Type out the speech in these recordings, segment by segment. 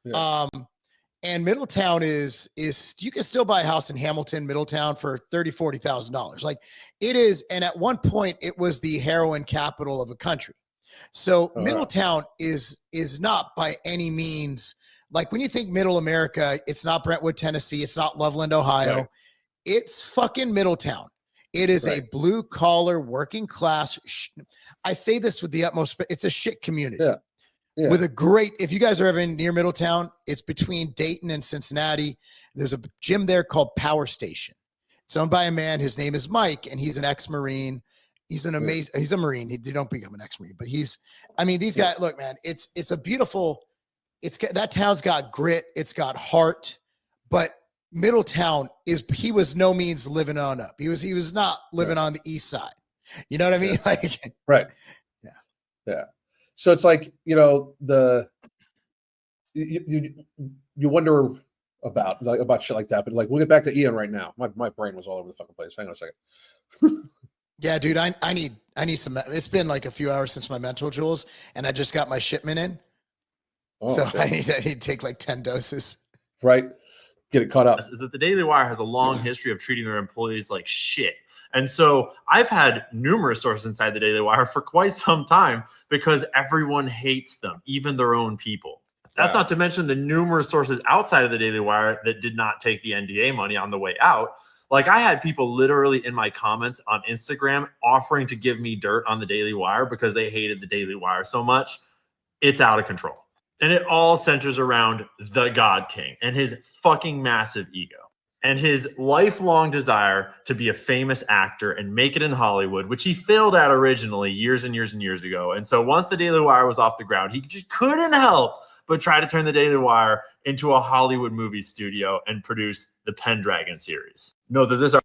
Yeah. And Middletown is you can still buy a house in Hamilton, Middletown for $30,000-$40,000. Like it is. And at one point it was the heroin capital of a country. So Middletown is not by any means like when you think middle America, it's not Brentwood, Tennessee. It's not Loveland, Ohio. Right. It's fucking Middletown. It is a blue collar working class. I say this with the utmost, it's a shit community. Yeah. Yeah. With a great, if you guys are ever near Middletown, it's between Dayton and Cincinnati. There's a gym there called Power Station. It's owned by a man. His name is Mike, and he's an ex-Marine. He's an amazing, he's a Marine. He don't become an ex-Marine, but these guys, look, man, it's a beautiful, that town's got grit. It's got heart, but Middletown he was no means living on up. He was not living on the east side. You know what I mean? Like, right. Yeah. Yeah. So it's like, you wonder about shit like that. But like, we'll get back to Ian right now. My brain was all over the fucking place. Hang on a second. Yeah, dude, I need some. It's been like a few hours since my mental jewels, and I just got my shipment in. So okay. I need to take like 10 doses. Right. Get it caught up. Is that the Daily Wire has a long history of treating their employees like shit. And so I've had numerous sources inside the Daily Wire for quite some time because everyone hates them, even their own people. That's not to mention the numerous sources outside of the Daily Wire that did not take the NDA money on the way out. Like I had people literally in my comments on Instagram offering to give me dirt on the Daily Wire because they hated the Daily Wire so much. It's out of control. And it all centers around the God King and his fucking massive ego and his lifelong desire to be a famous actor and make it in Hollywood, which he failed at originally years and years and years ago. And so once the Daily Wire was off the ground, he just couldn't help but try to turn the Daily Wire into a Hollywood movie studio and produce the Pendragon series. No, that this are.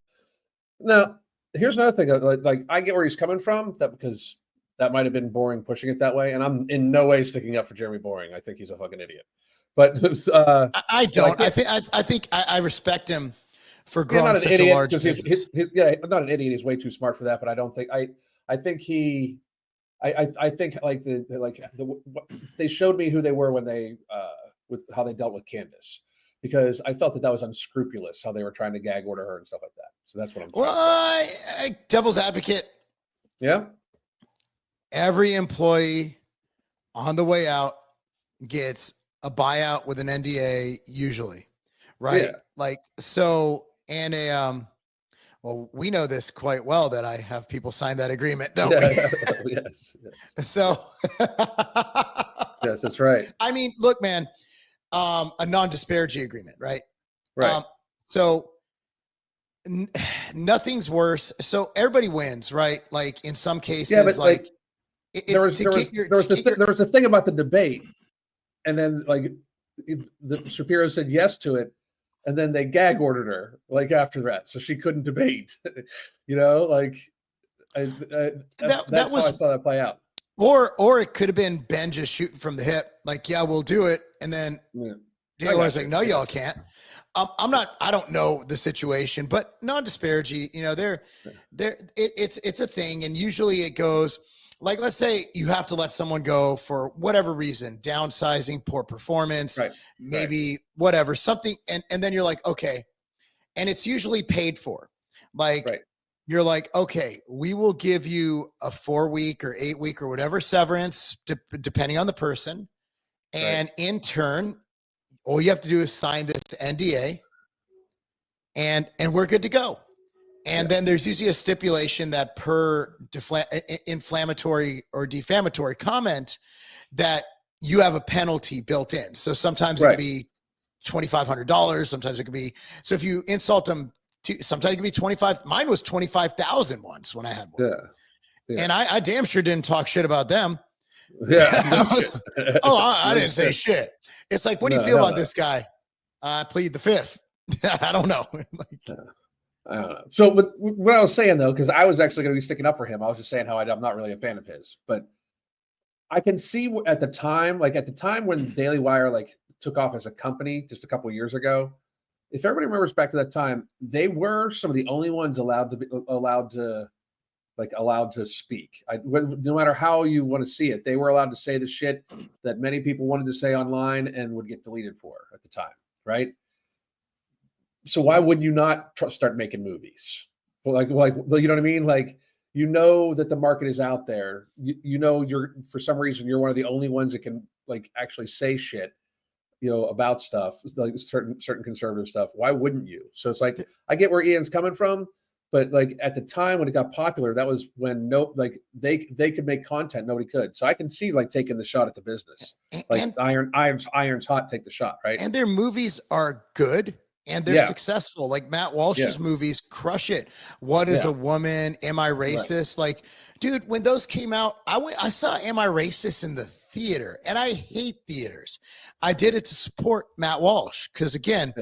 Now, here's another thing. Like I get where he's coming from, because that might have been Boring pushing it that way. And I'm in no way sticking up for Jeremy Boring. I think he's a fucking idiot. But I don't. Like, I think I respect him for growing such a large business. He's not an idiot. He's way too smart for that. But I don't think I think they showed me who they were when they with how they dealt with Candace, because I felt that was unscrupulous how they were trying to gag order her and stuff like that. So that's what I'm. Well, devil's advocate. Yeah. Every employee on the way out gets a buyout with an NDA usually, right? Yeah. Like, so, and well, we know this quite well that I have people sign that agreement, don't we? Yes. So, yes, that's right. I mean, look, man, a non-disparity agreement, right? Right. So nothing's worse. So everybody wins, right? Like in some cases, yeah, but like there was a thing about the debate, and then like the Shapiro said yes to it, and then they gag ordered her like after that, so she couldn't debate. Like that's how I saw that play out. Or it could have been Ben just shooting from the hip, like, yeah, we'll do it, and then Daily Wire's like, no, y'all can't. I don't know the situation, but non-disparity, it's a thing. And usually it goes like, let's say you have to let someone go for whatever reason, downsizing, poor performance, maybe whatever, something. And then you're like, okay. And it's usually paid for. Like, you're like, okay, we will give you a 4-week or 8-week or whatever severance, depending on the person. And in turn, all you have to do is sign this NDA and we're good to go. And then there's usually a stipulation that per inflammatory or defamatory comment that you have a penalty built in. So sometimes it could be $2,500. Sometimes it could be, so if you insult them, sometimes it could be 25. Mine was 25,000 once when I had one. Yeah. And I damn sure didn't talk shit about them. Yeah. I didn't say shit. It's like, what do you feel about this guy? I plead the fifth. I don't know. I don't know. So what I was saying though, because I was actually going to be sticking up for him. I was just saying how I'm not really a fan of his, but I can see at the time when Daily Wire took off as a company just a couple of years ago, if everybody remembers back to that time, they were some of the only ones allowed to like allowed to speak. No matter how you want to see it, they were allowed to say the shit that many people wanted to say online and would get deleted for at the time, right? So why would you not start making movies? Well, like you know what I mean? Like, you know that the market is out there. You know you're, for some reason, you're one of the only ones that can like actually say shit, you know, about stuff like certain conservative stuff. Why wouldn't you? So it's like, I get where Ian's coming from, but like at the time when it got popular, that was when they could make content, nobody could. So I can see like taking the shot at the business, like Iron's Hot, take the shot, right? And their movies are good. And they're successful. Like Matt Walsh's movies crush it. What is a Woman? Am I Racist? Right. Like, dude, when those came out, I saw Am I Racist in the theater, and I hate theaters. I did it to support Matt Walsh because, again,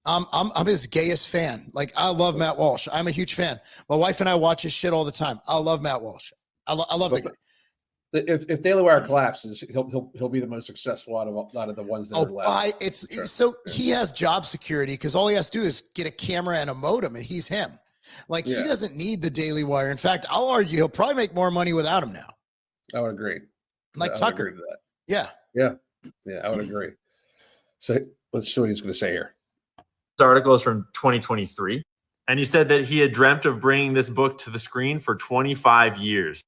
I'm his gayest fan. Like, I love Matt Walsh. I'm a huge fan. My wife and I watch his shit all the time. I love Matt Walsh. I love the guy. If Daily Wire collapses, he'll be the most successful out of the ones that are left. So he has job security because all he has to do is get a camera and a modem, and he's him. Like, he doesn't need the Daily Wire. In fact, I'll argue he'll probably make more money without him now. I would agree. Like Tucker. Agree to that. Yeah, I would agree. So let's see what he's going to say here. This article is from 2023, and he said that he had dreamt of bringing this book to the screen for 25 years.